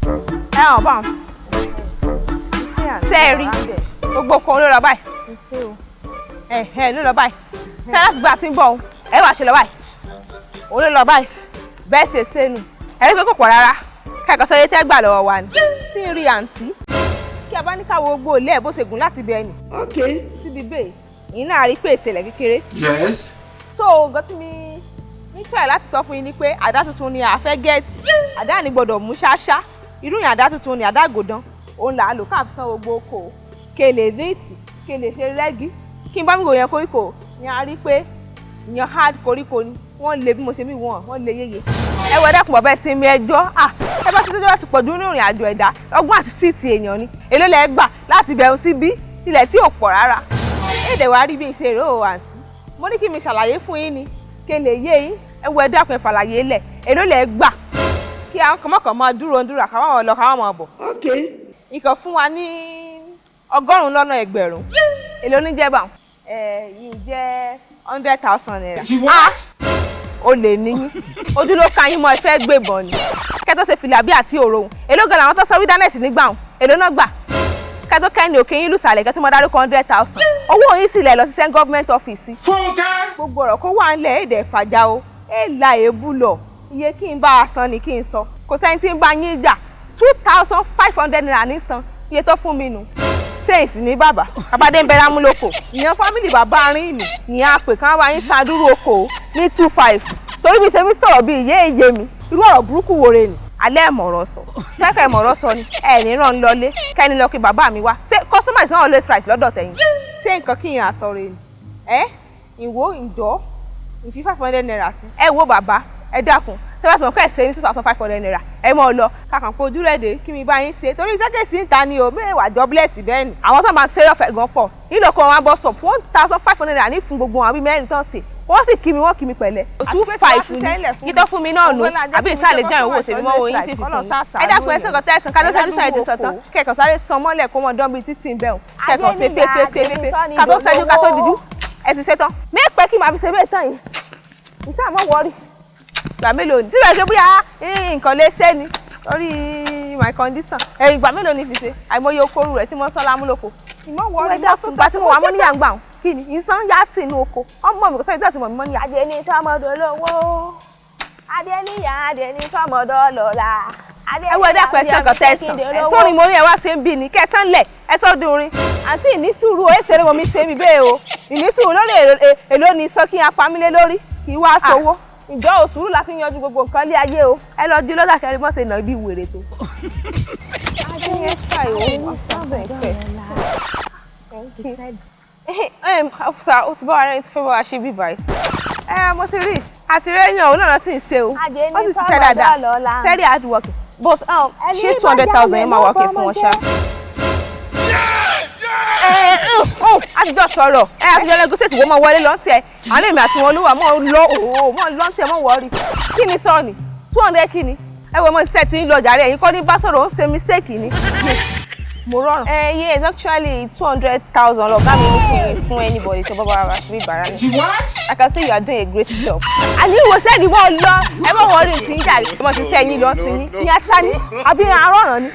ẹ hàn bá wọn sẹ́ẹ̀rí gbogbo kan ló lọ báyìí ló lọ báyìí sẹ́ẹ̀ láti gbà tí ń bọ̀ ẹ wà ṣe lọ báyìí òun ló lọ báyìí bẹ́ẹ̀ ṣe ṣe nù ẹ̀rí pé kò pọ̀ rárá kẹ́kọ̀ọ́ sọ́yẹ́ tẹ́ gbà lọ́wọ́ wa ni sí ń rí àǹtí kí a bá ní káwọ́ gbogbo ilé ẹ̀ bó ṣe gùn láti bẹ́ẹ̀ ni síbi bẹ́ẹ̀ yìí náà rí pé ìṣẹ̀lẹ̀ kékeré. Yes. So nǹkan tí mi try láti sọ fún yín ni pé àdá tuntun ni a fẹ́ gẹ́ẹ̀tì àdá ni gbọ́dọ̀ mú ṣáṣá irú yẹn àdá tuntun ni àdá àgòdán òun là á lò káàfi san gbogbo oko kèlè níìtì kèlè ṣe rẹ́gí kí n bá mi wò yẹn koríko ni a rí pé ìyẹn hard koríko ni wọ́n lè bí mo ṣe mí wọ́n lè yéye ẹ wọ ẹdẹkùn bọ̀bẹ́ sinmi ẹjọ́ ẹ bá ti tọ́jú láti pọ̀jù ní ìrìn àjò ẹ̀dá ọgbọ́n àti síìtì èèyàn ni èló lẹ gbà láti bẹ̀rù síbí ilẹ̀ tí ò pọ̀ rárá èdè wa rí bí ìṣeré o àǹtí mo ní kí mi ṣàlàyé fún yín ni kí lè yé yín ẹ wọ ẹdẹkùn ìfàlàyé lẹ̀ èló lẹ gbà kí àwọn kọ̀mọ́kàn máa dúró káwọn lọ káwọn máa bọ̀. ìkàn fún wa ní 100 lọ́nà ẹgbẹ̀rún èló ní jẹ́ báwọn yìí jẹ́ 100,000 naira. O lè níyìn ojú ló ka yín mọ́ ẹ fẹ́ gbébọn ni kẹ́tọ́ ṣe fìlà bí àti òrò èló gan làwọn tó sọ wídánẹ́sì nígbà wọn èló náà gbà kẹ́tọ́ kẹ́ni òkè yín lùsàlẹ̀ kẹ́tọ́ mọ́ dárúkọ 100,000 owó yín sì lẹ̀ lọ sí send government office. Fúnkẹ́. gbogbo ọ̀rọ̀ kó wà ńlẹ̀ èdè ìfàjà o la èébú lọ iye kí n bá a san ni kí n sọ kò sẹ́ni tí ń bá yín jà 2,500 naira ní san iye tó fún mi nù sẹ́yìnsì ní bàbá abádé ń bẹ̀rẹ̀ amúlòkò ìyẹn fámìlì bàbá rin ìlú ìyẹn àpè kan wá yín sàdúró oko ní 25 torí bí tèmi sọ̀rọ̀ bí ìyé mi irú ọ̀rọ̀ burúkú wo re ni alẹ́ ẹ̀mọ̀rọ̀ sọ kẹ́kẹ́ ẹ̀mọ̀rọ̀ sọ ni ẹ̀ẹ́nì ràn lọlé kẹ́ni lọ kí bàbá mi wá ṣé customers náà always right lọ́dọ̀ tẹ̀yìn ṣé nǹkan kí yẹn àsọ re ni ìwọ ìjọ ìfi 500 naira sí ẹ wo bàbá ẹ dákun tí wọ́n sọ pé ẹ̀sẹ̀ ní 2,500 naira ẹ mọ̀ lọ kàkàn kó ojú rẹ̀ dé kí mi bá yín ṣe torí sẹ́kẹ̀sì ń ta ni o mẹ́wàá jobless bẹ́ẹ̀ ni àwọn tó máa ṣe ọ̀fẹ́ gan pọ̀ nílò kan wọn bọ́ stop 1,500 naira ní fún gbogbo àwọn bíi mẹ́rin tán ṣe wọ́n sì kí mi wọ́n kí mi pẹ̀lẹ́ 2,500 ní yídọ́ fún mi náà nù àbí ìsàlẹ̀ jẹ́ ìwò tèmi mọ́ oyin sì fi fún mi ẹ dákun ẹsẹ̀ kan tẹ́sán kájọ́ sẹ́jú sáré ti sọ̀tàn kẹ̀kọ́ sáré san mọ́lẹ̀ kó mọ́ dán bíi títì ń bẹ̀rù kẹ̀kọ́ ṣe pépépépé kátó sẹ́jú kátó dídú ẹ ti ṣetán mẹ́pẹ́ kí màá fi ṣe bẹ́ẹ̀ tán yìí ìṣá àmọ́ wọ́ọ̀rì ìgbà mélòó ni tí wọ́n ṣe bóyá nǹkan lè ṣe ni lórí my condition ìgbà mélòó ni fi ṣe àìmọye okòrò rẹ̀ tí mo ń sọ́ lámúlòkò ìmọ̀ wọ́ọ̀rì dákun gba tí mo wà mọ́ níyà ń gbà kí ni ìsan yá sí inú oko ọmọ mi kò sẹ́yìn tí wọ́n ti mọ̀ mí mọ́ ní adé ní sọ́mọdé lówó adé níyà adé ní sọ́mọdé lọ́la ẹ wọ ẹdá pẹ̀sẹ̀ kan tẹ̀sán ẹ̀sọ́ ni mo ní ẹ wá ṣe ń bí ni kẹsàn-án lẹ̀ ẹ̀sọ́ dùnrin àǹtí ìnísùúrù ó ṣeré wọn mi ṣe mi bẹ́ẹ̀ o ìnísùúrù lórí èlò ni sọ kí n apamílé lórí kì í wá sowó ìjọ òsùrù la fi yanjú gbogbo nǹkan lé ayé o ẹ lọ di lọ́dà kẹrin mọ́sẹ̀ náà ibi wèrè tó. adéyẹ ṣáà ìwọ àfọ̀sọ̀ ẹ̀kẹ́ ọ̀fíìsà ó ti bá wa rẹ̀ ti fẹ́ bá wa ṣe bí báyìí. mo ti rí àtìrẹ́yìn òun náà ti ń ṣe o wọ́n sì ti ṣe dáadáa very hard work but ṣé 200,000 yẹn máa wà kẹ́ fún wọn ṣá. àtijọ́ sọ̀rọ̀ àtijọ́ negotiate wọ́n máa wọlé lọ́ntẹ̀ àwọn èmi àti wọn ló wà mọ́ lọ́ntẹ̀ mọ́ wọ́ọ́rì kí ni sọ́ọ̀nì 200 kí ni ẹ wọ mọ́ ṣiṣẹ́ tí ń lọ jàre ẹ̀yin kọ́ ní bá sọ̀rọ̀ ó ń ṣe mistake ni mo rọrùn. Yes, actually 200,000 lọ́gá mi ní fún anybody tó bá bá wa ṣe bí bàrà ni. I can say you are doing a great job. àní ìwòsàn ni wọ́n lọ ẹ mọ̀ wọ́n rí ti ń jà ọmọ ti tẹ̀ yín lọ sí ní aṣáájú àbí arọ́ràn ni.